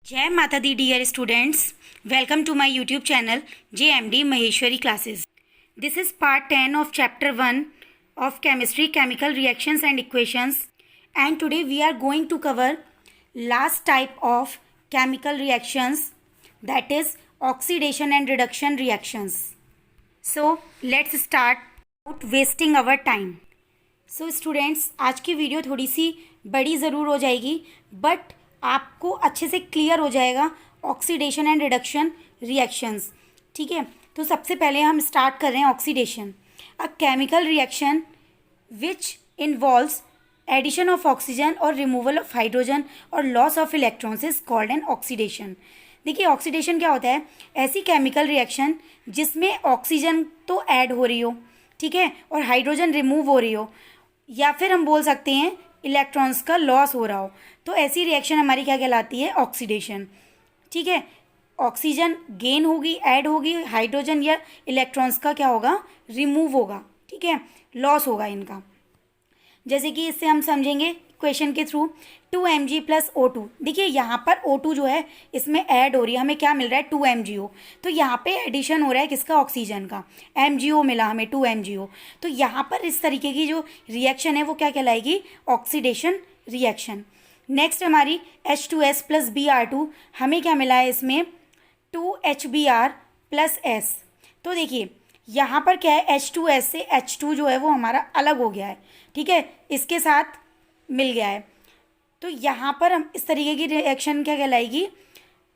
जय माता दी dear students, welcome to my YouTube channel JMD Maheshwari classes. This is part 10 of chapter 1 of chemistry, chemical reactions and equations, and today we are going to cover last type of chemical reactions, that is oxidation and reduction reactions. So let's start without wasting our time. So students, आज की video थोड़ी सी बड़ी ज़रूर हो जाएगी, but आपको अच्छे से क्लियर हो जाएगा ऑक्सीडेशन एंड रिडक्शन रिएक्शंस. ठीक है, तो सबसे पहले हम स्टार्ट कर रहे हैं oxidation. A chemical reaction which involves addition of oxygen और रिमूवल ऑफ हाइड्रोजन और loss of electrons is called an oxidation. देखिए, ऑक्सीडेशन क्या होता है? ऐसी केमिकल रिएक्शन जिसमें ऑक्सीजन तो ऐड हो रही हो, ठीक है, और हाइड्रोजन रिमूव हो रही हो, या फिर हम बोल सकते हैं इलेक्ट्रॉन्स का लॉस हो रहा हो, तो ऐसी रिएक्शन हमारी क्या कहलाती है? ऑक्सीडेशन. ठीक है, ऑक्सीजन गेन होगी, ऐड होगी, हाइड्रोजन या इलेक्ट्रॉन्स का क्या होगा? रिमूव होगा. ठीक है, लॉस होगा इनका. जैसे कि इससे हम समझेंगे क्वेश्चन के थ्रू. 2Mg plus O2. देखिए, यहाँ पर O2 जो है इसमें ऐड हो रही है, हमें क्या मिल रहा है? 2MgO. तो यहाँ पे एडिशन हो रहा है किसका? ऑक्सीजन का. MgO मिला हमें, 2MgO. तो यहाँ पर इस तरीके की जो रिएक्शन है वो क्या कहलाएगी? Oxidation reaction. नेक्स्ट हमारी H2S प्लस Br2. हमें क्या मिला है इसमें? 2HBr plus S. तो देखिए, यहाँ पर क्या है? H2S से H2 जो है वो हमारा अलग हो गया है. ठीक है, इसके साथ मिल गया है. तो यहाँ पर हम इस तरीके की रिएक्शन क्या कहलाएगी?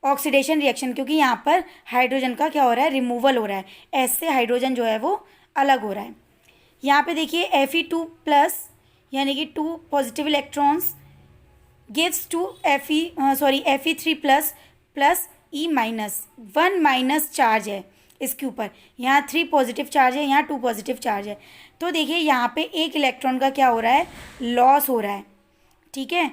ऑक्सीडेशन रिएक्शन, क्योंकि यहाँ पर हाइड्रोजन का क्या हो रहा है? रिमूवल हो रहा है. एस से हाइड्रोजन जो है वो अलग हो रहा है. यहाँ पे देखिए Fe2 प्लस यानी कि 2 positive electrons gives to Fe3 plus plus E minus. 1 minus charge है इसके ऊपर. यहाँ 3 पॉजिटिव चार्ज है, यहाँ 2 पॉजिटिव चार्ज है. तो देखिए, यहाँ पे एक इलेक्ट्रॉन का क्या हो रहा है? लॉस हो रहा है. ठीक है,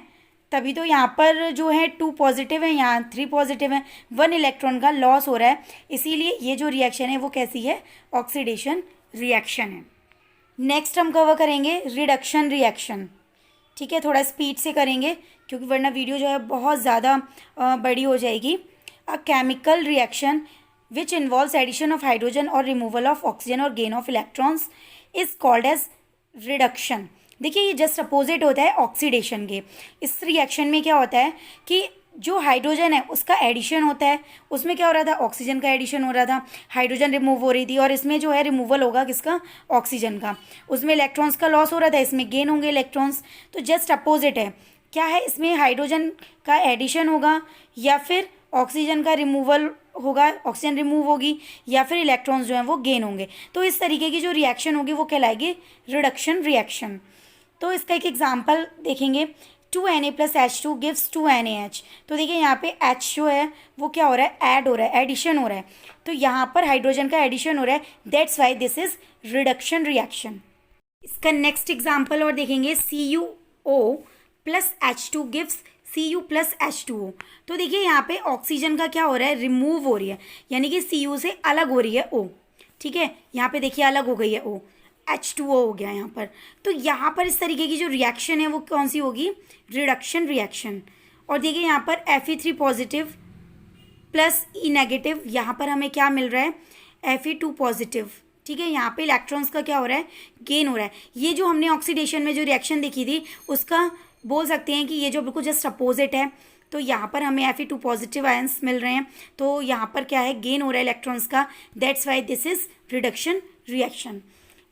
तभी तो यहाँ पर जो है 2 पॉजिटिव है, यहाँ 3 पॉजिटिव है, 1 इलेक्ट्रॉन का लॉस हो रहा है. इसीलिए ये जो रिएक्शन है वो कैसी है? ऑक्सीडेशन रिएक्शन है. नेक्स्ट हम कवर करेंगे रिडक्शन रिएक्शन. ठीक है, थोड़ा स्पीड से करेंगे क्योंकि वरना वीडियो जो है बहुत ज़्यादा बड़ी हो जाएगी. A chemical reaction which involves addition of hydrogen और रिमूवल ऑफ ऑक्सीजन और gain of electrons is called as reduction. देखिए, ये जस्ट अपोजिट होता है ऑक्सीडेशन के. इस रिएक्शन में क्या होता है कि जो हाइड्रोजन है उसका एडिशन होता है. उसमें क्या हो रहा था? ऑक्सीजन का एडिशन हो रहा था, हाइड्रोजन रिमूव हो रही थी, और इसमें जो है रिमूवल होगा किसका? ऑक्सीजन का. उसमें इलेक्ट्रॉन्स का लॉस हो रहा था, इसमें गेन होंगे इलेक्ट्रॉन्स. तो जस्ट अपोजिट है. क्या है? इसमें हाइड्रोजन का एडिशन होगा या फिर ऑक्सीजन का रिमूवल होगा, ऑक्सीजन रिमूव होगी, या फिर इलेक्ट्रॉन्स जो हैं वो गेन होंगे. तो इस तरीके की जो रिएक्शन होगी वो कहलाएगी रिडक्शन रिएक्शन. तो इसका एक एग्जांपल देखेंगे. 2Na plus H2 gives 2NaH. तो देखिए, यहाँ पे H जो है वो क्या हो रहा है? ऐड हो रहा है, एडिशन हो रहा है. तो यहाँ पर हाइड्रोजन का एडिशन हो रहा है, that's why this is reduction reaction. इसका नेक्स्ट एग्जाम्पल और देखेंगे. CuO plus H2 gives Cu plus H2O. तो देखिए, यहाँ पे ऑक्सीजन का क्या हो रहा है? रिमूव हो रही है, यानी कि Cu से अलग हो रही है O. ठीक है, यहाँ पे देखिए अलग हो गई है O, H2O हो गया यहाँ पर. तो यहाँ पर इस तरीके की जो रिएक्शन है वो कौन सी होगी? Reduction reaction. और देखिए, यहाँ पर Fe3 positive plus E negative. यहाँ पर हमें क्या मिल रहा है? Fe2 positive. ठीक है, यहाँ पे इलेक्ट्रॉन्स का क्या हो रहा है? गेन हो रहा है. ये जो हमने ऑक्सीडेशन में जो रिएक्शन देखी थी उसका बोल सकते हैं कि ये जो बिल्कुल जस्ट अपोजिट है. तो यहाँ पर हमें Fe2 पॉजिटिव आयंस मिल रहे हैं, तो यहाँ पर क्या है? गेन हो रहा है इलेक्ट्रॉन्स का, that's why this is reduction reaction.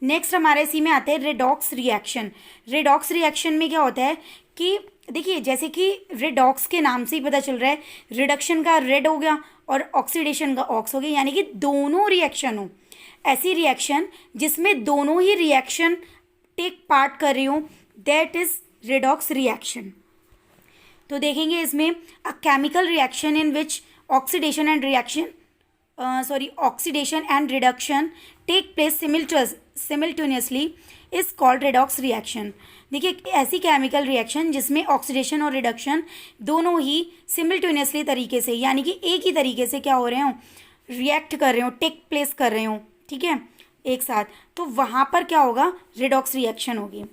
Next हमारे इसी में आता है रेडॉक्स रिएक्शन. रेडॉक्स रिएक्शन में क्या होता है कि देखिए, जैसे कि रेडॉक्स के नाम से ही पता चल रहा है, रिडक्शन का रेड हो गया और ऑक्सीडेशन का ऑक्स हो गया, यानी कि दोनों रिएक्शन हो. ऐसी रिएक्शन जिसमें दोनों ही रिएक्शन टेक पार्ट कर रही हो, दैट इज रेडॉक्स रिएक्शन. तो देखेंगे इसमें a chemical reaction in which oxidation and reduction take place simultaneously is called redox reaction. देखिए, ऐसी केमिकल रिएक्शन जिसमें ऑक्सीडेशन और रिडक्शन दोनों ही सिमिल्टेनियसली तरीके से, यानी कि एक ही तरीके से क्या हो रहे हो? रिएक्ट कर रहे हो, टेक प्लेस कर रहे हो. ठीक है, एक साथ. तो वहाँ पर क्या होगा? रेडॉक्स रिएक्शन होगी.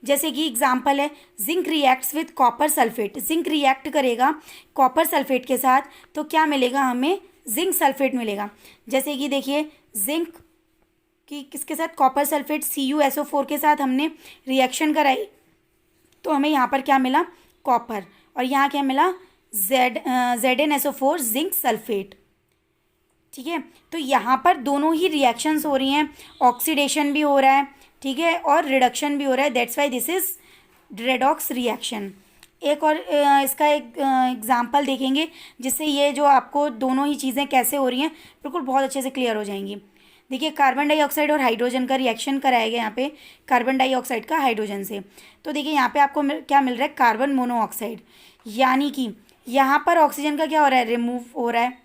जैसे कि एग्जाम्पल है zinc reacts with copper sulphate, zinc react करेगा कॉपर सल्फेट के साथ तो क्या मिलेगा हमें, जिंक सल्फेट मिलेगा। जैसे कि देखिए जिंक की किसके साथ, कॉपर सल्फेट CuSO4 के साथ हमने रिएक्शन कराई तो हमें यहाँ पर क्या मिला, कॉपर, और यहाँ क्या मिला, ZnSO4 जिंक सल्फेट। ठीक है, तो यहाँ पर दोनों ही रिएक्शंस हो रही हैं, ऑक्सीडेशन भी हो रहा है, ठीक है, और रिडक्शन भी हो रहा है, that's why this is redox reaction. एक और इसका एक एग्जाम्पल देखेंगे जिससे ये जो आपको दोनों ही चीज़ें कैसे हो रही हैं बिल्कुल बहुत अच्छे से क्लियर हो जाएंगी। देखिए कार्बन डाइऑक्साइड और हाइड्रोजन का रिएक्शन कराया गया यहाँ पे, कार्बन डाइऑक्साइड का हाइड्रोजन से। तो देखिए यहाँ पे आपको क्या मिल रहा है, कार्बन मोनोऑक्साइड, यानी कि यहाँ पर ऑक्सीजन का क्या हो रहा है, रिमूव हो रहा है,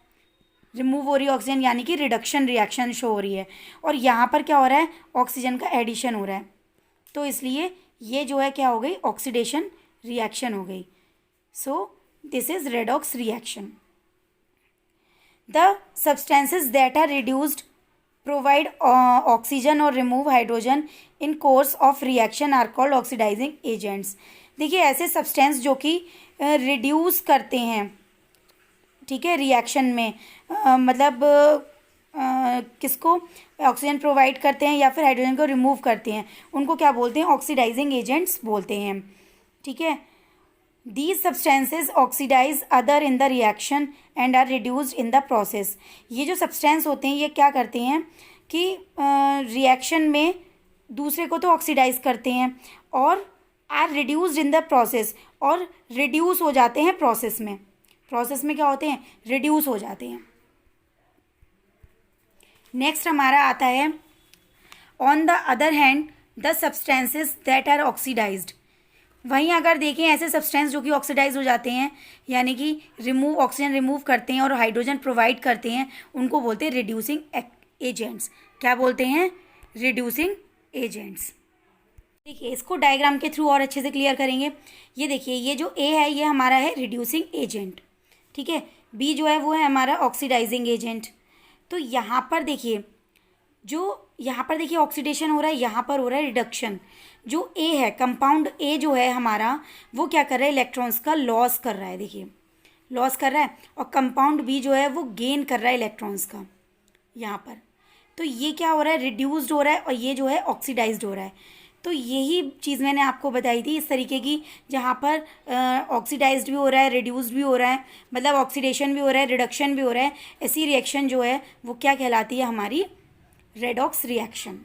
रिमूव हो रही है ऑक्सीजन, यानी कि रिडक्शन रिएक्शन शो हो रही है, और यहाँ पर क्या हो रहा है, ऑक्सीजन का एडिशन हो रहा है, तो इसलिए ये जो है क्या हो गई, ऑक्सीडेशन रिएक्शन हो गई। So this is redox reaction. The substances that are reduced provide oxygen और remove hydrogen in course of reaction are called oxidising agents. देखिए ऐसे सब्सटेंस जो कि रिड्यूस करते हैं, ठीक है, रिएक्शन में मतलब किसको, ऑक्सीजन प्रोवाइड करते हैं या फिर हाइड्रोजन को रिमूव करते हैं, उनको क्या बोलते हैं, ऑक्सीडाइजिंग एजेंट्स बोलते हैं। ठीक है, these substances oxidize other in the reaction and are reduced in the process. ये जो सब्सटेंस होते हैं ये क्या करते हैं कि रिएक्शन में दूसरे को तो ऑक्सीडाइज करते हैं और are reduced in the process, और रिड्यूस हो जाते हैं प्रोसेस में, प्रोसेस में क्या होते हैं, रिड्यूस हो जाते हैं। नेक्स्ट हमारा आता है on the other hand the substances that are oxidized. वहीं अगर देखें ऐसे सब्सटेंस जो कि ऑक्सीडाइज हो जाते हैं, यानी कि रिमूव, ऑक्सीजन रिमूव करते हैं और हाइड्रोजन प्रोवाइड करते हैं, उनको बोलते हैं रिड्यूसिंग एजेंट्स। क्या बोलते हैं, रिड्यूसिंग एजेंट्स। देखिए इसको डायग्राम के थ्रू और अच्छे से क्लियर करेंगे। ये देखिए ये जो ए है ये हमारा है रिड्यूसिंग एजेंट, ठीक है, बी जो है वो है हमारा ऑक्सीडाइजिंग एजेंट। तो यहाँ पर देखिए जो यहाँ पर देखिए ऑक्सीडेशन हो रहा है, यहाँ पर हो रहा है रिडक्शन। जो ए है, कंपाउंड ए जो है हमारा, वो क्या कर रहा है, इलेक्ट्रॉन्स का लॉस कर रहा है, देखिए लॉस कर रहा है, और कंपाउंड बी जो है वो गेन कर रहा है इलेक्ट्रॉन्स का यहाँ पर। तो ये क्या हो रहा है, रिड्यूस्ड हो रहा है, और ये जो है ऑक्सीडाइज्ड हो रहा है। तो यही चीज़ मैंने आपको बताई थी इस तरीके की, जहाँ पर ऑक्सीडाइज्ड भी हो रहा है, रिड्यूस्ड भी हो रहा है, मतलब ऑक्सीडेशन भी हो रहा है, रिडक्शन भी हो रहा है। ऐसी रिएक्शन जो है वो क्या कहलाती है, हमारी रेडॉक्स रिएक्शन।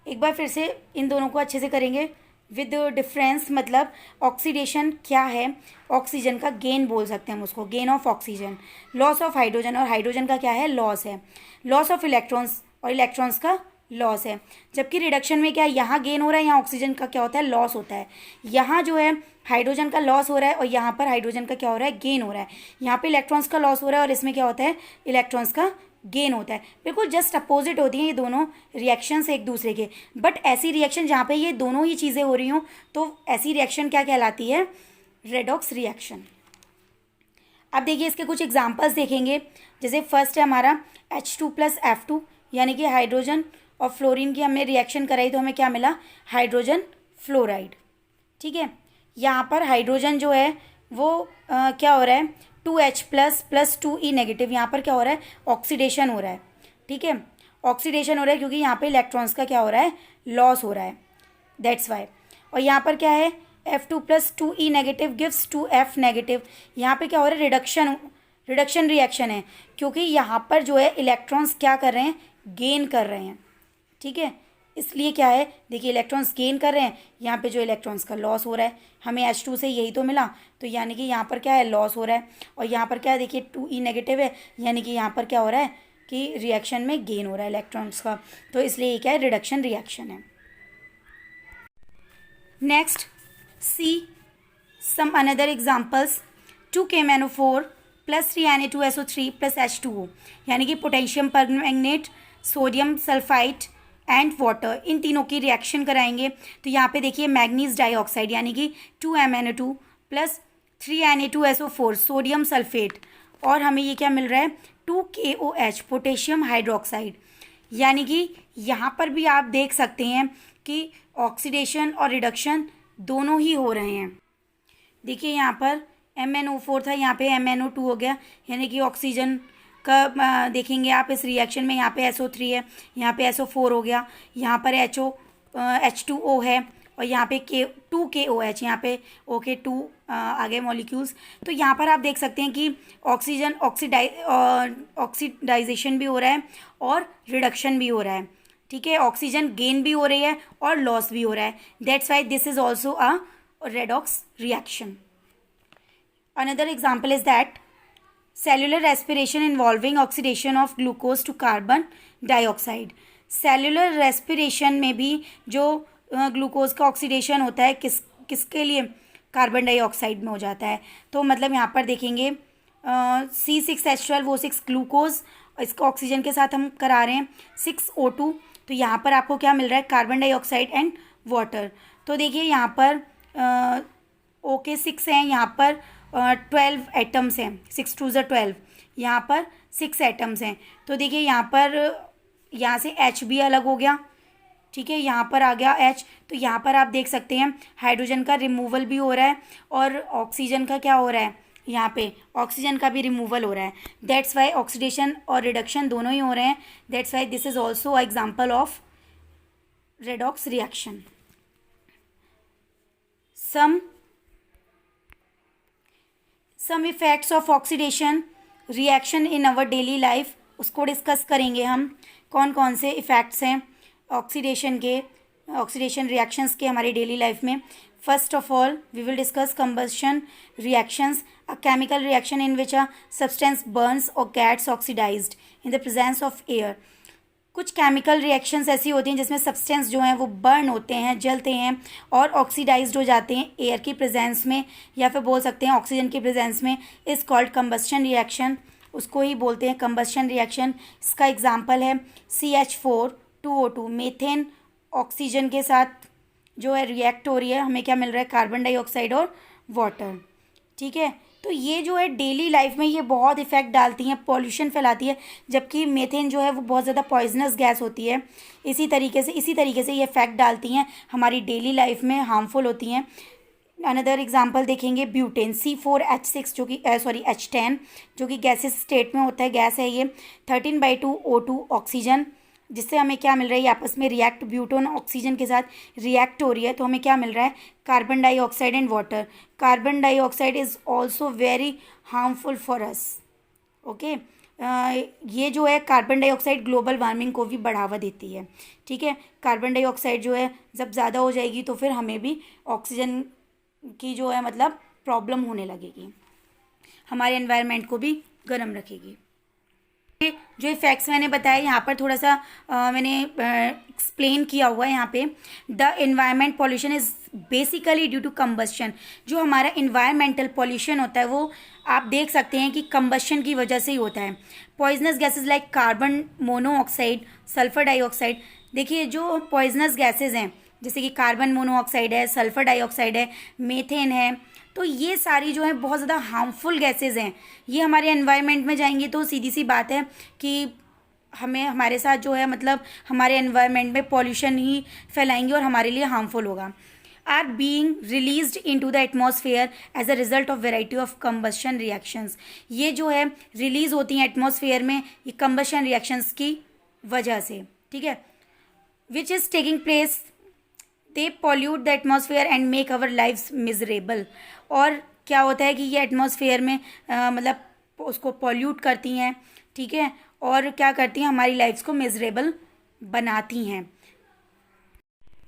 एक बार फिर से इन दोनों को अच्छे से करेंगे विद डिफरेंस। मतलब ऑक्सीडेशन क्या है, ऑक्सीजन का गेन बोल सकते हैं हम उसको, gain of oxygen, loss of hydrogen, और हाइड्रोजन का क्या है, लॉस है, लॉस ऑफ इलेक्ट्रॉन्स, और इलेक्ट्रॉन्स का लॉस है। जबकि रिडक्शन में क्या है, यहाँ गेन हो रहा है, यहाँ ऑक्सीजन का क्या होता है, लॉस होता है। यहाँ जो है हाइड्रोजन का लॉस हो रहा है और यहाँ पर हाइड्रोजन का क्या हो रहा है, गेन हो रहा है। यहाँ पे इलेक्ट्रॉन्स का लॉस हो रहा है और इसमें क्या होता है, इलेक्ट्रॉन्स का गेन होता है। बिल्कुल जस्ट अपोजिट होती हैं ये दोनों रिएक्शंस एक दूसरे के। बट ऐसी रिएक्शन जहाँ पे ये दोनों ही चीज़ें हो रही हों तो ऐसी रिएक्शन क्या कहलाती है, रेडॉक्स रिएक्शन। अब देखिए इसके कुछ एग्जांपल्स देखेंगे। जैसे फर्स्ट है हमारा H2+F2, यानी कि हाइड्रोजन और फ्लोरीन की हमने रिएक्शन कराई तो हमें क्या मिला, हाइड्रोजन फ्लोराइड। ठीक है, यहाँ पर हाइड्रोजन जो है वो क्या हो रहा है, 2H++2E नेगेटिव, यहाँ पर क्या हो रहा है, ऑक्सीडेशन हो रहा है। ठीक है, ऑक्सीडेशन हो रहा है क्योंकि यहाँ पे इलेक्ट्रॉन्स का क्या हो रहा है, लॉस हो रहा है, दैट्स वाई। और यहाँ पर क्या है, F2+2E negative gives 2F negative, यहाँ पे क्या हो रहा है, रिडक्शन रिएक्शन है, क्योंकि यहाँ पर जो है इलेक्ट्रॉन्स क्या कर रहे हैं, गेन कर रहे हैं। ठीक है, इसलिए क्या है, देखिए इलेक्ट्रॉन्स गेन कर रहे हैं, यहाँ पे जो इलेक्ट्रॉन्स का लॉस हो रहा है, हमें H2 से यही तो मिला, तो यानी कि यहाँ पर क्या है, लॉस हो रहा है। और यहाँ पर क्या है, देखिए 2E नेगेटिव है, यानी कि यहाँ पर क्या हो रहा है कि रिएक्शन में गेन हो रहा है इलेक्ट्रॉन्स का, तो इसलिए ये क्या है, रिडक्शन रिएक्शन है। Next see some another examples, 2K-4 + 3Na2SO3 + H2O, यानी कि potassium permanganate, sodium sulphide and water, इन तीनों की रिएक्शन कराएंगे। तो यहाँ पे देखिए मैग्नीज डाइऑक्साइड यानी कि 2MnO2 + 3Na2SO4 सोडियम सल्फेट, और हमें ये क्या मिल रहा है, 2KOH पोटेशियम हाइड्रोक्साइड। यानी कि यहाँ पर भी आप देख सकते हैं कि ऑक्सीडेशन और रिडक्शन दोनों ही हो रहे हैं। देखिए यहाँ पर MnO4 था, यहाँ पे MnO2 हो गया, यानी कि ऑक्सीजन का देखेंगे आप इस रिएक्शन में, यहाँ पे SO3 है, यहाँ पे SO4 हो गया, यहाँ पर H2O है, और यहाँ पे 2KOH, यहाँ पे OK2 आ गए मॉलिक्यूल्स। तो यहाँ पर आप देख सकते हैं कि ऑक्सीजन ऑक्सीडाइजेशन भी हो रहा है और रिडक्शन भी हो रहा है, ठीक है। ऑक्सीजन गेन भी हो रही है और लॉस भी हो रहा है। That's why this is also a redox reaction. Another example is that cellular respiration involving oxidation of glucose to carbon dioxide। Cellular respiration में भी जो ग्लूकोज का ऑक्सीडेशन होता है किसके लिए, कार्बन डाइऑक्साइड में हो जाता है। तो मतलब यहाँ पर देखेंगे C6H12O6 ग्लूकोज, इसका ऑक्सीजन के साथ हम करा रहे हैं 6O2, तो यहाँ पर आपको क्या मिल रहा है, कार्बन डाइऑक्साइड एंड वाटर। तो देखिए यहाँ पर OK6 हैं, यहाँ पर 12 एटम्स हैं, 6 2 12, यहाँ पर 6 एटम्स हैं। तो देखिए यहाँ पर यहाँ से H भी अलग हो गया, ठीक है, यहाँ पर आ गया H। तो यहाँ पर आप देख सकते हैं हाइड्रोजन का रिमूवल भी हो रहा है और ऑक्सीजन का क्या हो रहा है, यहाँ पे ऑक्सीजन का भी रिमूवल हो रहा है। दैट्स वाई ऑक्सीडेशन और रिडक्शन दोनों ही हो रहे हैं। That's why this is also a example of redox reaction. Some effects of oxidation reaction in our daily life, उसको डिस्कस करेंगे हम। कौन कौन से इफ़ेक्ट्स हैं ऑक्सीडेशन के, ऑक्सीडेशन रिएक्शंस के हमारी डेली लाइफ में। First of all we will discuss combustion reactions, a chemical reaction in which a substance burns और gets oxidised in the presence of air. कुछ केमिकल रिएक्शंस ऐसी होती हैं जिसमें सब्सटेंस जो हैं वो बर्न होते हैं, जलते हैं और ऑक्सीडाइज्ड हो जाते हैं एयर की प्रेजेंस में, या फिर बोल सकते हैं ऑक्सीजन की प्रेजेंस में। इज कॉल्ड कंबस्शन रिएक्शन, उसको ही बोलते हैं कंबस्शन रिएक्शन। इसका एग्जांपल है CH4 2O2, मीथेन ऑक्सीजन के साथ जो है रिएक्ट हो रही है, हमें क्या मिल रहा है, कार्बन डाइऑक्साइड और वाटर, ठीक है। तो ये जो है डेली लाइफ में ये बहुत इफेक्ट डालती हैं, पॉल्यूशन फैलाती है, जबकि मीथेन जो है वो बहुत ज़्यादा पॉइजनस गैस होती है। इसी तरीके से ये इफेक्ट डालती हैं हमारी डेली लाइफ में, हार्मफुल होती हैं। अनदर एग्जांपल देखेंगे ब्यूटेन C4H6 जो कि H10 जो कि गैसेस स्टेट में होता है, गैस है ये। 13/2O2 ऑक्सीजन, जिससे हमें क्या मिल रहा है, ये आपस में रिएक्ट, ब्यूटोन ऑक्सीजन के साथ रिएक्ट हो रही है, तो हमें क्या मिल रहा है, carbon dioxide and water. Carbon dioxide is also very harmful for us, okay. ये जो है कार्बन डाइऑक्साइड ग्लोबल वार्मिंग को भी बढ़ावा देती है, ठीक है। कार्बन डाइऑक्साइड जो है जब ज़्यादा हो जाएगी तो फिर हमें भी ऑक्सीजन की जो है मतलब प्रॉब्लम होने लगेगी, हमारे एनवायरनमेंट को भी गर्म रखेगी। जो इफेक्ट्स मैंने बताया यहाँ पर थोड़ा सा मैंने एक्सप्लेन किया हुआ है यहाँ पे। The environment pollution is basically due to combustion. जो हमारा इन्वायरमेंटल पॉल्यूशन होता है वो आप देख सकते हैं कि कंबस्शन की वजह से ही होता है। Poisonous gases like carbon monoxide, sulphur dioxide. देखिए जो पॉइजनस गैसेज हैं जैसे कि कार्बन मोनोऑक्साइड है, सल्फर डाइऑक्साइड है, मीथेन है, तो ये सारी जो है बहुत ज़्यादा हार्मफुल गैसेज हैं। ये हमारे एनवायरनमेंट में जाएंगी तो सीधी सी बात है कि हमें, हमारे साथ जो है मतलब हमारे एनवायरनमेंट में पॉल्यूशन ही फैलाएंगे और हमारे लिए हार्मफुल होगा। Are being released into the atmosphere as a result of variety of combustion reactions. ये जो है रिलीज होती हैं एटमॉस्फेयर में ये कंबशन रिएक्शंस की वजह से, ठीक है। Which is taking place, they pollute the atmosphere and make our lifes miserable. और क्या होता है कि ये एटमॉस्फेयर में मतलब उसको पॉल्यूट करती हैं, ठीक है, और क्या करती हैं, हमारी लाइफ्स को मिजरेबल बनाती हैं।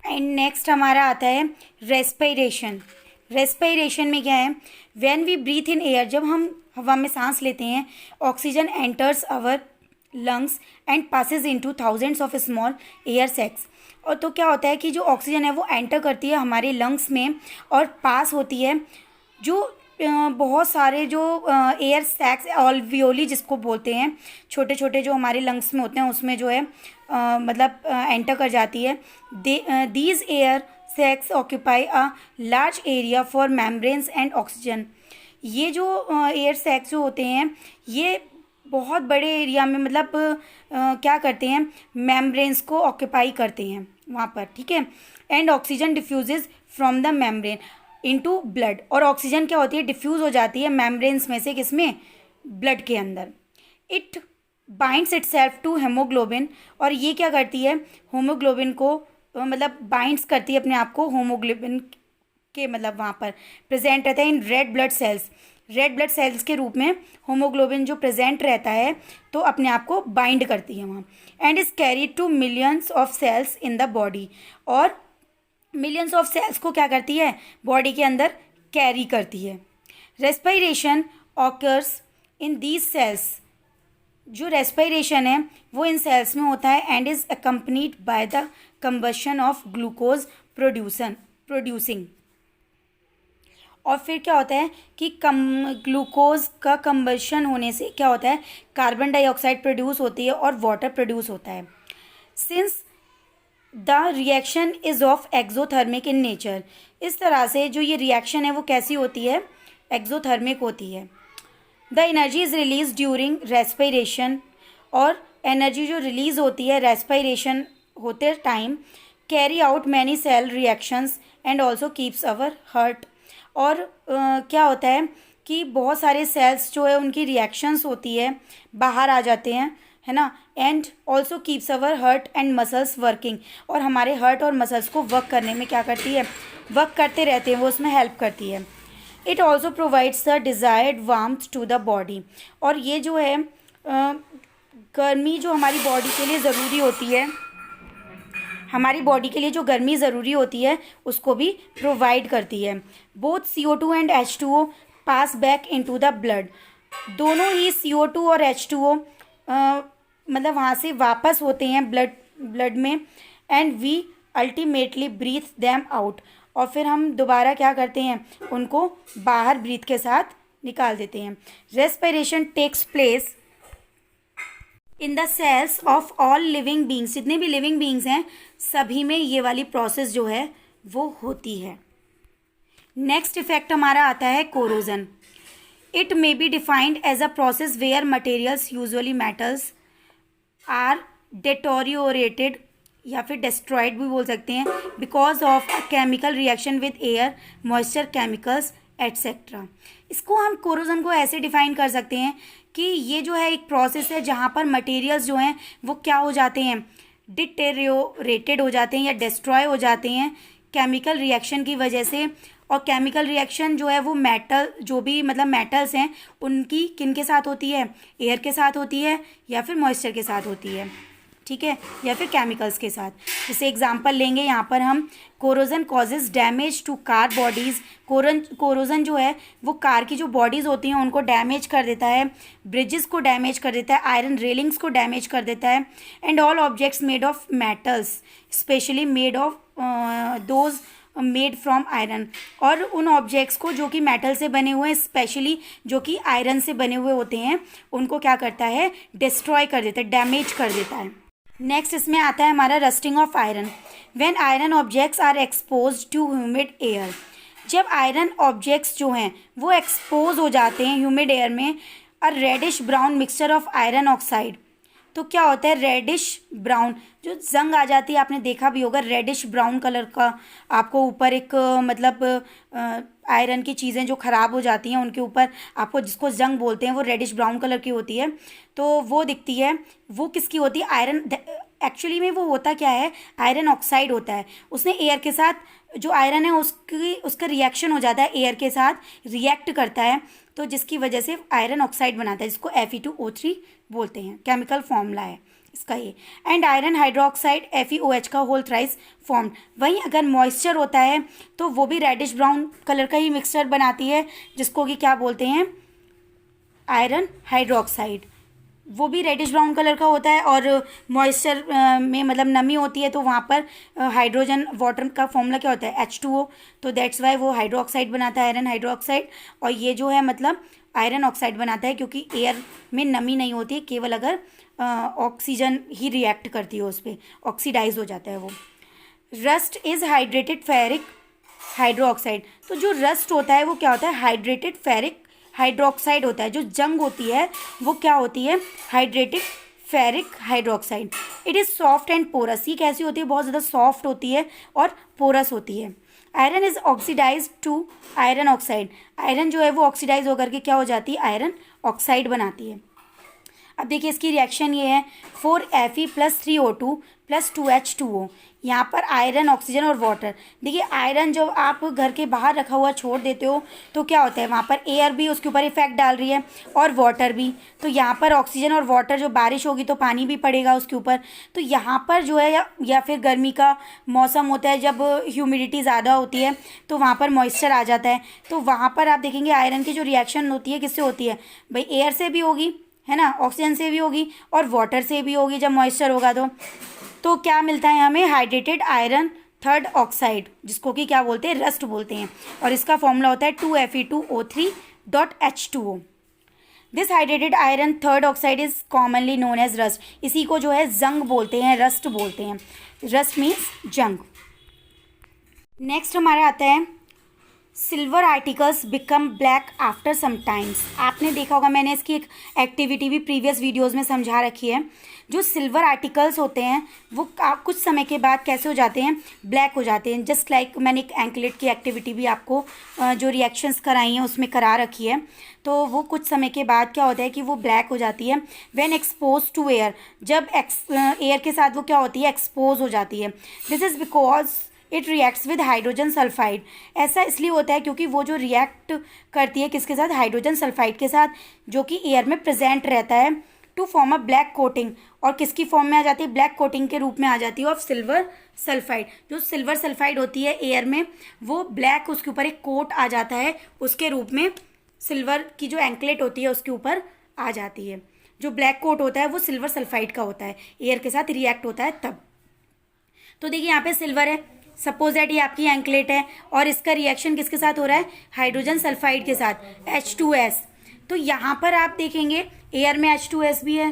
एंड नेक्स्ट हमारा आता है रेस्पिरेशन। रेस्पिरेशन में क्या है, when we breathe in air, जब हम हवा में सांस लेते हैं, oxygen enters our lungs and passes into thousands of small air sacs. और तो क्या होता है कि जो ऑक्सीजन है वो एंटर करती है हमारे लंग्स में और पास होती है जो बहुत सारे जो एयर सैक्स, ऑल्वियोली जिसको बोलते हैं, छोटे छोटे जो हमारे लंग्स में होते हैं उसमें जो है मतलब एंटर कर जाती है। These air sacs occupy a large area for membranes and oxygen. ये जो एयर सैक्स जो होते हैं ये बहुत बड़े एरिया में मतलब क्या करते हैं, मेम्ब्रेन्स को ऑक्यूपाई करते हैं, वहाँ पर, ठीक है। And oxygen diffuses from the membrane into blood, और ऑक्सीजन क्या होती है, डिफ्यूज़ हो जाती है मेम्ब्रेन्स में से, किसमें, ब्लड के अंदर। It binds itself to haemoglobin, और ये क्या करती है, होमोग्लोबिन को मतलब बाइंड्स करती है अपने आप को होमोग्लोबिन के, मतलब वहाँ पर प्रेजेंट रहता है in red blood cells, red blood cells के रूप में होमोग्लोबिन जो प्रेजेंट रहता है तो अपने आप को बाइंड करती है वहाँ। And is carried to millions of cells in the body, और मिलियंस ऑफ सेल्स को क्या करती है, बॉडी के अंदर कैरी करती है। Respiration occurs in these cells, जो रेस्पिरेशन है वो इन सेल्स में होता है। And is accompanied by the combustion of glucose producing, और फिर क्या होता है कि ग्लूकोज का कंबशन होने से क्या होता है, कार्बन डाइऑक्साइड प्रोड्यूस होती है और वाटर प्रोड्यूस होता है। Since the reaction is of exothermic in nature, इस तरह से जो ये रिएक्शन है वो कैसी होती है, एक्सोथर्मिक होती है। The energy is release during respiration, और एनर्जी जो रिलीज़ होती है रेस्पिरेशन होते time, carry out many cell reactions and also keeps our heart, और क्या होता है कि बहुत सारे सेल्स जो है उनकी रिएक्शंस होती है, बाहर आ जाते हैं, है ना। And also keeps our heart and muscles working, और हमारे हार्ट और मसल्स को वर्क करने में क्या करती है, वर्क करते रहते हैं, वो उसमें हेल्प करती है। It also provides the desired warmth to the body, और ये जो है गर्मी जो हमारी बॉडी के लिए ज़रूरी होती है, हमारी बॉडी के लिए जो गर्मी ज़रूरी होती है उसको भी प्रोवाइड करती है। Both CO2 and H2O pass back into the blood, दोनों ही CO2 और H2O मतलब वहाँ से वापस होते हैं ब्लड में। And we ultimately breathe them out, और फिर हम दोबारा क्या करते हैं, उनको बाहर ब्रीथ के साथ निकाल देते हैं। Respiration takes place in the cells of all living beings, जितने भी लिविंग बींग्स हैं सभी में ये वाली प्रोसेस जो है वो होती है। नेक्स्ट इफेक्ट हमारा आता है corrosion. It may be defined as a process where materials usually metals are deteriorated, या फिर डिस्ट्रॉयड भी बोल सकते हैं, because of a chemical reaction with air, moisture, chemicals etcetera. इसको हम कोरोजन को ऐसे डिफाइन कर सकते हैं कि ये जो है एक प्रोसेस है जहाँ पर मटेरियल्स जो हैं वो क्या हो जाते हैं, डिटेरियोरेटेड हो जाते हैं या डिस्ट्रॉय हो जाते हैं केमिकल रिएक्शन की वजह से। और केमिकल रिएक्शन जो है वो मेटल, जो भी मतलब मेटल्स हैं उनकी किन के साथ होती है, एयर के साथ होती है या फिर मॉइस्चर के साथ होती है, ठीक है, या फिर केमिकल्स के साथ। जैसे एग्जांपल लेंगे यहाँ पर हम, corrosion causes damage to car bodies, corrosion जो है वो कार की जो बॉडीज़ होती हैं उनको डैमेज कर देता है, ब्रिजेस को डैमेज कर देता है, आयरन रेलिंग्स को डैमेज कर देता है। And all objects made of metals specially made of those made from iron, और उन ऑब्जेक्ट्स को जो कि मेटल से बने हुए हैं, स्पेशली जो कि आयरन से बने हुए होते हैं, उनको क्या करता है, डिस्ट्रॉय कर देता है, डैमेज कर देता है। नेक्स्ट इसमें आता है हमारा rusting of iron. When iron objects are expose to humid air, जब आयरन ऑब्जेक्ट्स जो हैं वो एक्सपोज हो जाते हैं ह्यूमिड एयर में, a reddish brown mixture of iron oxide, तो क्या होता है, रेडिश ब्राउन, जो जंग आ जाती है, आपने देखा भी होगा रेडिश ब्राउन कलर का, आपको ऊपर एक मतलब आयरन की चीज़ें जो ख़राब हो जाती हैं उनके ऊपर आपको, जिसको जंग बोलते हैं, वो रेडिश ब्राउन कलर की होती है, तो वो दिखती है। वो किसकी होती है, आयरन, एक्चुअली में वो होता क्या है, आयरन ऑक्साइड होता है। उसने एयर के साथ, जो आयरन है उसका रिएक्शन हो जाता है, एयर के साथ रिएक्ट करता है, तो जिसकी वजह से आयरन ऑक्साइड बनाता है, जिसको Fe2O3 बोलते हैं, केमिकल फॉर्मूला है इसका ये। एंड आयरन हाइड्रोक्साइड FeOH का होल थ्राइस फॉर्म्ड। वहीं अगर मॉइस्चर होता है तो वो भी रेडिश ब्राउन कलर का ही मिक्सचर बनाती है, जिसको कि क्या बोलते हैं, आयरन हाइड्रोक्साइड, वो भी रेडिश ब्राउन कलर का होता है। और मॉइस्चर में मतलब नमी होती है तो वहाँ पर हाइड्रोजन, वाटर का फॉर्मूला क्या होता है, H2O, तो दैट्स वाई वो हाइड्रोक्साइड बनाता है, आयरन हाइड्रोक्साइड। और ये जो है मतलब आयरन ऑक्साइड बनाता है, क्योंकि एयर में नमी नहीं होती है, केवल अगर ऑक्सीजन ही रिएक्ट करती है उस पर, ऑक्सीडाइज हो जाता है वो। Rust is hydrated ferric hydroxide, तो जो रस्ट होता है वो क्या होता है, हाइड्रेटेड फेरिक हाइड्रोक्साइड होता है। जो जंग होती है वो क्या होती है, hydrated ferric hydroxide. It is soft and porous. ये कैसी होती है? बहुत ज़्यादा सॉफ्ट होती है और पोरस होती है। Iron is oxidize to iron oxide. Iron जो है वो ऑक्सीडाइज होकर के क्या हो जाती है? आयरन ऑक्साइड बनाती है। अब देखिए इसकी रिएक्शन ये है 4Fe + 3O2 + 2H2O। यहाँ पर आयरन, ऑक्सीजन और वाटर। देखिए आयरन जब आप घर के बाहर रखा हुआ छोड़ देते हो तो क्या होता है? वहाँ पर एयर भी उसके ऊपर इफेक्ट डाल रही है और वाटर भी। तो यहाँ पर ऑक्सीजन और वाटर, जो बारिश होगी तो पानी भी पड़ेगा उसके ऊपर। तो यहाँ पर जो है या फिर गर्मी का मौसम होता है जब ह्यूमिडिटी ज़्यादा होती है तो वहाँ पर मॉइस्चर आ जाता है। तो वहाँ पर आप देखेंगे आयरन की जो रिएक्शन होती है किससे होती है? भाई एयर से भी होगी, है ना, ऑक्सीजन से भी होगी और वाटर से भी होगी जब मॉइस्चर होगा तो क्या मिलता है हमें? हाइड्रेटेड आयरन थर्ड ऑक्साइड, जिसको कि क्या बोलते हैं? रस्ट बोलते हैं। और इसका फॉर्मूला होता है 2Fe2O3.H2O। This hydrated iron third oxide is commonly known as rust. इसी को जो है जंग बोलते हैं, रस्ट बोलते हैं। रस्ट मीन्स जंग। नेक्स्ट हमारा आता है silver articles become black after some times. आपने देखा होगा, मैंने इसकी एक एक्टिविटी भी प्रीवियस वीडियोस में समझा रखी है। जो सिल्वर आर्टिकल्स होते हैं वो कुछ समय के बाद कैसे हो जाते हैं? ब्लैक हो जाते हैं। जस्ट लाइक मैंने एक एंकलेट की एक्टिविटी भी आपको जो रिएक्शंस कराई हैं उसमें करा रखी है। तो वो कुछ समय के बाद क्या होता है कि वो ब्लैक हो जाती है व्हेन एक्सपोज टू एयर। जब एयर के साथ वो क्या होती है? एक्सपोज हो जाती है। This is because it reacts with hydrogen sulphide. ऐसा इसलिए होता है क्योंकि वो जो रिएक्ट करती है किसके साथ? हाइड्रोजन सल्फाइड के साथ, जो कि एयर में प्रेजेंट रहता है, to form a black coating. और किसकी फॉर्म में आ जाती है? ब्लैक कोटिंग के रूप में आ जाती है ऑफ सिल्वर सल्फाइड। जो सिल्वर सल्फाइड होती है एयर में, वो ब्लैक, उसके ऊपर एक कोट आ जाता है, उसके रूप में सिल्वर की जो एंकलेट होती है उसके ऊपर आ जाती है। जो ब्लैक कोट होता है वो सिल्वर सल्फाइड का होता है, एयर के साथ रिएक्ट होता है तब। तो देखिए यहाँ पे सिल्वर है, सपोज दैट ये आपकी एंकलेट है और इसका रिएक्शन किसके साथ हो रहा है? हाइड्रोजन सल्फाइड के साथ, H2S। तो यहाँ पर आप देखेंगे एयर में H2S भी है।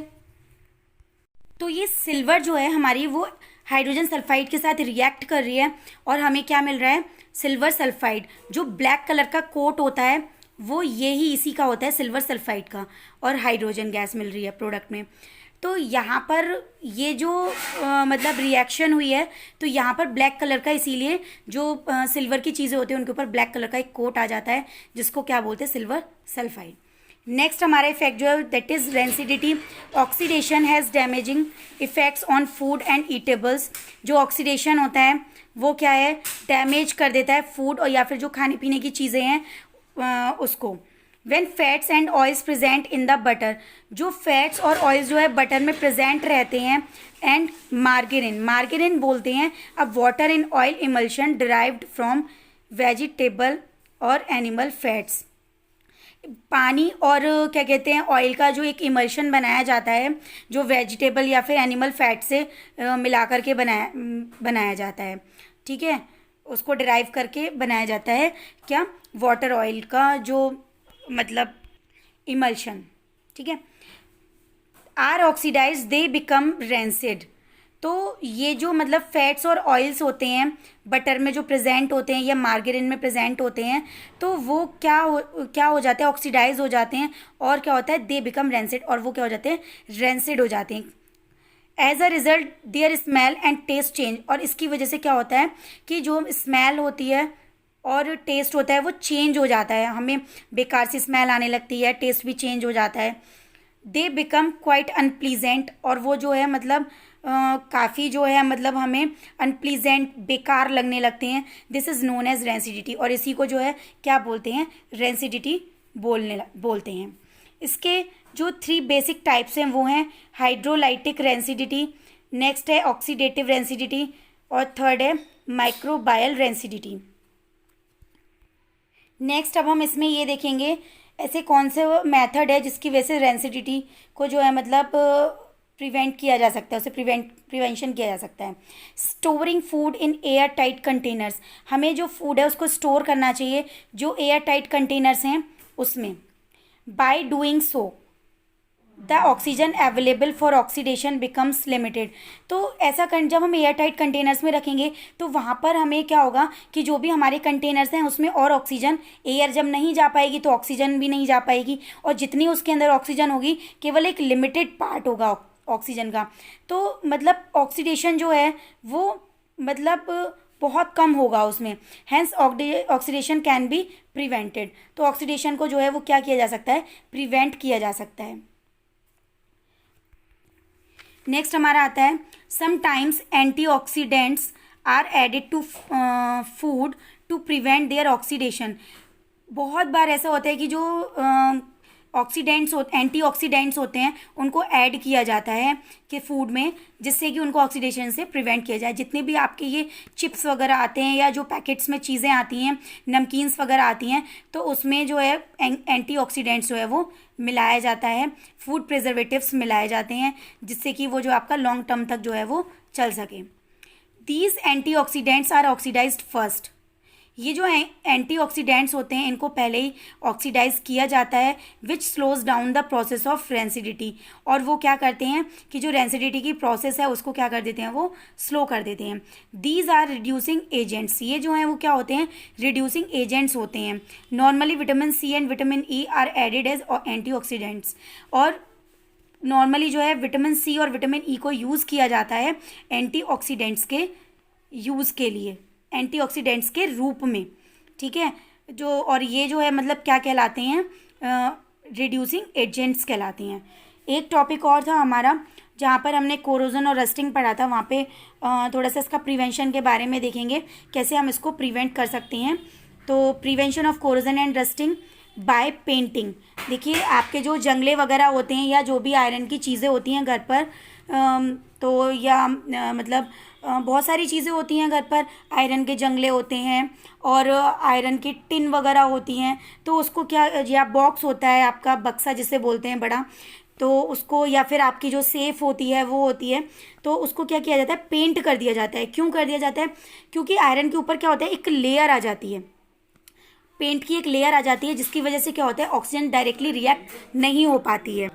तो ये सिल्वर जो है हमारी वो हाइड्रोजन सल्फाइड के साथ रिएक्ट कर रही है और हमें क्या मिल रहा है? Silver sulphide. जो ब्लैक कलर का कोट होता है वो यही इसी का होता है, सिल्वर सल्फाइड का, और हाइड्रोजन गैस मिल रही है प्रोडक्ट में। तो यहाँ पर ये जो मतलब रिएक्शन हुई है तो यहाँ पर ब्लैक कलर का, इसीलिए जो सिल्वर की चीज़ें होती हैं उनके ऊपर ब्लैक कलर का एक कोट आ जाता है, जिसको क्या बोलते हैं? Silver sulphide. नेक्स्ट हमारा इफेक्ट जो है that is rancidity. Oxidation has damaging effects on food and eatables. जो ऑक्सीडेशन होता है वो क्या है? डैमेज कर देता है फूड और या फिर जो खाने पीने की चीज़ें हैं उसको। When fats and oils present in the butter. जो फैट्स और ऑयल्स जो है बटर में प्रेजेंट रहते हैं। एंड मार्गेरिन, मार्गेरिन बोलते हैं अब water in oil emulsion derived from vegetable और एनिमल फैट्स। पानी और क्या कहते हैं ऑयल का जो एक इमल्शन बनाया जाता है, जो वेजिटेबल या फिर एनिमल फैट से मिला करके बनाया जाता है, ठीक है, उसको डिराइव करके बनाया जाता है क्या? वाटर ऑयल का जो मतलब इमल्शन, ठीक है। Are oxidize they become rancid. तो ये जो मतलब फैट्स और ऑयल्स होते हैं बटर में जो प्रेजेंट होते हैं या मार्गेरिन में प्रेजेंट होते हैं, तो वो क्या हो जाते हैं? ऑक्सीडाइज हो जाते हैं। और क्या होता है? दे बिकम रेंसिड, और वो क्या हो जाते हैं? रेंसिड हो जाते हैं। As a result their smell and taste change. और इसकी वजह से क्या होता है कि जो स्मेल होती है और टेस्ट होता है वो चेंज हो जाता है, हमें बेकार सी स्मेल आने लगती है, टेस्ट भी चेंज हो जाता है। They become quite unpleasant. और वो जो है मतलब काफ़ी जो है मतलब हमें अनप्लीजेंट, बेकार लगने लगते हैं। This is known as rancidity. और इसी को जो है क्या बोलते हैं? रेंसिडिटी बोलते हैं। इसके जो 3 बेसिक टाइप्स हैं वो हैं हाइड्रोलाइटिक रेंसिडिटी, नेक्स्ट है ऑक्सीडेटिव रेंसिडिटी, और थर्ड है माइक्रोबायल रेंसिडिटी। नेक्स्ट अब हम इसमें ये देखेंगे ऐसे कौन से मेथड है जिसकी वजह से रेंसिडिटी को जो है मतलब प्रिवेंट किया जा सकता है, उसे प्रिवेंशन किया जा सकता है। Storing food in air tight containers. हमें जो फूड है उसको स्टोर करना चाहिए जो एयर टाइट कंटेनर्स हैं उसमें। By doing so the oxygen available for oxidation becomes limited. तो ऐसा जब हम एयर टाइट कंटेनर्स में रखेंगे तो वहाँ पर हमें क्या होगा कि जो भी हमारे कंटेनर्स हैं उसमें और ऑक्सीजन, एयर जब नहीं जा पाएगी तो ऑक्सीजन भी नहीं जा पाएगी, और जितनी उसके अंदर ऑक्सीजन होगी केवल एक लिमिटेड पार्ट होगा ऑक्सीजन का। तो मतलब ऑक्सीडेशन जो है वो मतलब बहुत कम होगा उसमें, hence oxidation can be prevented. तो ऑक्सीडेशन को जो है वो क्या किया जा सकता है, प्रिवेंट किया जा सकता है। नेक्स्ट हमारा आता है sometimes antioxidants are added to food to prevent their oxidation. बहुत बार ऐसा होता है कि जो एंटीऑक्सीडेंट्स होते हैं उनको ऐड किया जाता है कि फूड में, जिससे कि उनको ऑक्सीडेशन से प्रिवेंट किया जाए। जितने भी आपके ये चिप्स वगैरह आते हैं या जो पैकेट्स में चीज़ें आती हैं, नमकीन्स वगैरह आती हैं, तो उसमें जो है एंटीऑक्सीडेंट्स जो है वो मिलाया जाता है, फूड प्रिजर्वेटिव्स मिलाए जाते हैं, जिससे कि वो जो आपका लॉन्ग टर्म तक जो है वो चल सके। These antioxidants are oxidized first. ये जो एंटीऑक्सीडेंट्स होते हैं इनको पहले ही ऑक्सीडाइज किया जाता है, which slows down the process of rancidity. और वो क्या करते हैं कि जो रेंसिडिटी की प्रोसेस है उसको क्या कर देते हैं, वो स्लो कर देते हैं। These are reducing agents. ये जो हैं वो क्या होते हैं, रिड्यूसिंग एजेंट्स होते हैं। Normally vitamin C and vitamin E are added as antioxidants. और नॉर्मली जो है विटामिन सी और विटामिन ई को यूज़ किया जाता है एंटीऑक्सीडेंट्स के यूज़ के लिए, एंटीऑक्सीडेंट्स के रूप में, ठीक है। जो और ये जो है मतलब क्या कहलाते हैं, रिड्यूसिंग एजेंट्स कहलाते हैं। एक टॉपिक और था हमारा जहाँ पर हमने कोरोजन और रस्टिंग पढ़ा था, वहाँ पे थोड़ा सा इसका प्रिवेंशन के बारे में देखेंगे, कैसे हम इसको प्रिवेंट कर सकते हैं। तो prevention of corrosion and rusting by painting. देखिए आपके जो जंगले वगैरह होते हैं या जो भी आयरन की चीज़ें होती हैं घर पर, तो या मतलब बहुत सारी चीज़ें होती हैं घर पर, आयरन के जंगले होते हैं और आयरन की टिन वगैरह होती हैं, तो उसको क्या, या बॉक्स होता है आपका, बक्सा जिसे बोलते हैं बड़ा, तो उसको, या फिर आपकी जो सेफ होती है वो होती है, तो उसको क्या किया जाता है, पेंट कर दिया जाता है। क्यों कर दिया जाता है, क्योंकि आयरन के ऊपर क्या होता है, एक लेयर आ जाती है, पेंट की एक लेयर आ जाती है, जिसकी वजह से क्या होता है, ऑक्सीजन डायरेक्टली रिएक्ट नहीं हो पाती है।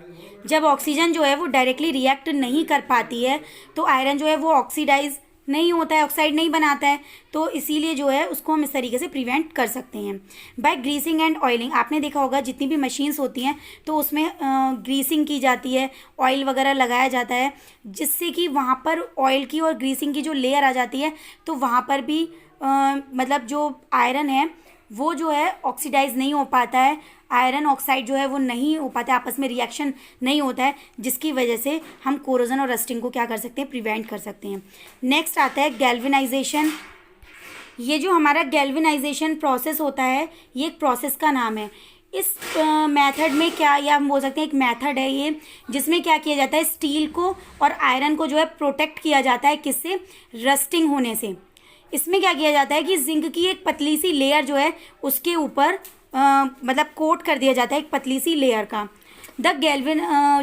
जब ऑक्सीजन जो है वो डायरेक्टली रिएक्ट नहीं कर पाती है तो आयरन जो है वो ऑक्सीडाइज नहीं होता है, ऑक्साइड नहीं बनाता है, तो इसीलिए जो है उसको हम इस तरीके से प्रिवेंट कर सकते हैं बाय ग्रीसिंग एंड ऑयलिंग। आपने देखा होगा जितनी भी मशीन्स होती हैं तो उसमें ग्रीसिंग की जाती है, ऑयल वगैरह लगाया जाता है, जिससे कि वहाँ पर ऑयल की और ग्रीसिंग की जो लेयर आ जाती है, तो वहाँ पर भी मतलब जो आयरन है वो जो है ऑक्सीडाइज नहीं हो पाता है, आयरन ऑक्साइड जो है वो नहीं हो पाता है, आपस में रिएक्शन नहीं होता है, जिसकी वजह से हम कोरोजन और रस्टिंग को क्या कर सकते हैं, प्रिवेंट कर सकते हैं। नेक्स्ट आता है गैल्वेनाइजेशन। ये जो हमारा गैल्वेनाइजेशन प्रोसेस होता है, ये एक प्रोसेस का नाम है। इस मेथड में क्या, या हम बोल सकते हैं एक मेथड है ये, जिसमें क्या किया जाता है, स्टील को और आयरन को जो है प्रोटेक्ट किया जाता है, किससे, रस्टिंग होने से। इसमें क्या किया जाता है कि जिंक की एक पतली सी लेयर जो है उसके ऊपर मतलब कोट कर दिया जाता है, एक पतली सी लेयर का।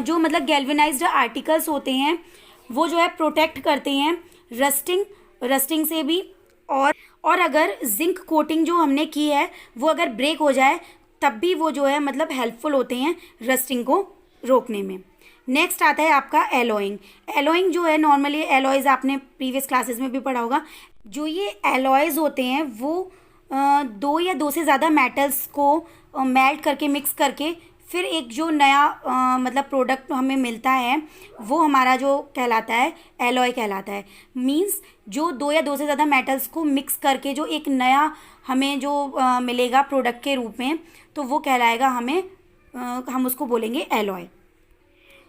जो मतलब गैल्वेनाइज्ड आर्टिकल्स होते हैं वो जो है प्रोटेक्ट करते हैं रस्टिंग से भी। और अगर जिंक कोटिंग जो हमने की है वो अगर ब्रेक हो जाए तब भी वो जो है मतलब हेल्पफुल होते हैं रस्टिंग को रोकने में। नेक्स्ट आता है आपका एलॉइंग। एलॉइंग जो है, नॉर्मली एलॉयज आपने प्रीवियस क्लासेस में भी पढ़ा होगा। जो ये एलॉयज होते हैं वो दो या दो से ज़्यादा मेटल्स को मेल्ट करके, मिक्स करके फिर एक जो नया मतलब प्रोडक्ट हमें मिलता है वो हमारा जो कहलाता है, एलॉय कहलाता है। मींस जो दो या दो से ज़्यादा मेटल्स को मिक्स करके जो एक नया हमें जो मिलेगा प्रोडक्ट के रूप में, तो वो कहलाएगा हम उसको बोलेंगे एलॉय।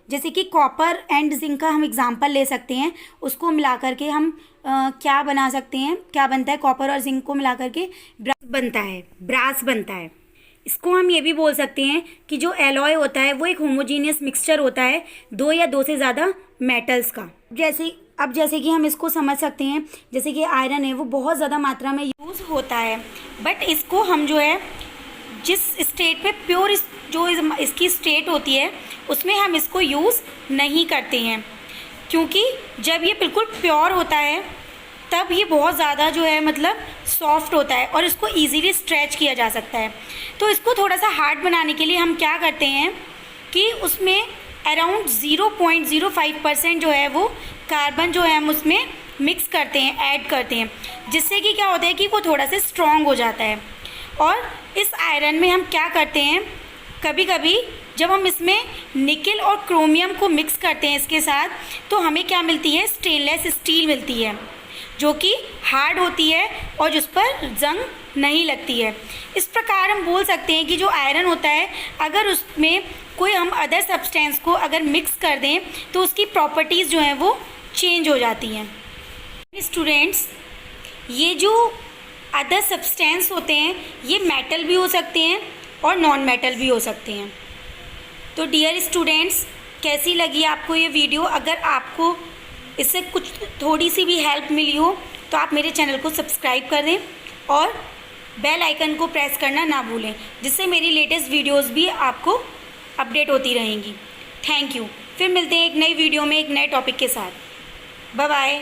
जैसे कि कॉपर एंड जिंक का हम एग्जांपल ले सकते हैं, उसको मिला करके हम क्या बना सकते हैं, क्या बनता है, कॉपर और जिंक को मिला करके ब्रास बनता है। इसको हम ये भी बोल सकते हैं कि जो एलॉय होता है वो एक होमोजीनियस मिक्सचर होता है दो या दो से ज़्यादा मेटल्स का। जैसे कि हम इसको समझ सकते हैं, जैसे कि आयरन है वो बहुत ज़्यादा मात्रा में यूज़ होता है, बट इसको हम जो है जिस स्टेट पे प्योर जो इसकी स्टेट होती है उसमें हम इसको यूज़ नहीं करते हैं, क्योंकि जब ये बिल्कुल प्योर होता है तब ये बहुत ज़्यादा जो है मतलब सॉफ्ट होता है और इसको इजीली स्ट्रेच किया जा सकता है। तो इसको थोड़ा सा हार्ड बनाने के लिए हम क्या करते हैं कि उसमें अराउंड 0.05% जो है वो कार्बन जो है हम उसमें मिक्स करते हैं, ऐड करते हैं, जिससे कि क्या होता है कि वो थोड़ा सा स्ट्रॉन्ग हो जाता है। और इस आयरन में हम क्या करते हैं, कभी कभी जब हम इसमें निकेल और क्रोमियम को मिक्स करते हैं इसके साथ, तो हमें क्या मिलती है, स्टेनलेस स्टील मिलती है, जो कि हार्ड होती है और जिस पर जंग नहीं लगती है। इस प्रकार हम बोल सकते हैं कि जो आयरन होता है, अगर उसमें कोई हम अदर सब्सटेंस को अगर मिक्स कर दें तो उसकी प्रॉपर्टीज़ जो हैं वो चेंज हो जाती हैं। स्टूडेंट्स, ये जो अदर सब्सटेंस होते हैं ये मेटल भी हो सकते हैं और नॉन मेटल भी हो सकते हैं। तो डियर स्टूडेंट्स, कैसी लगी आपको ये वीडियो? अगर आपको इससे कुछ थोड़ी सी भी हेल्प मिली हो तो आप मेरे चैनल को सब्सक्राइब कर दें और बेल आइकन को प्रेस करना ना भूलें, जिससे मेरी लेटेस्ट वीडियोस भी आपको अपडेट होती रहेंगी। Thank you. फिर मिलते हैं एक नई वीडियो में एक नए टॉपिक के साथ। Bye bye.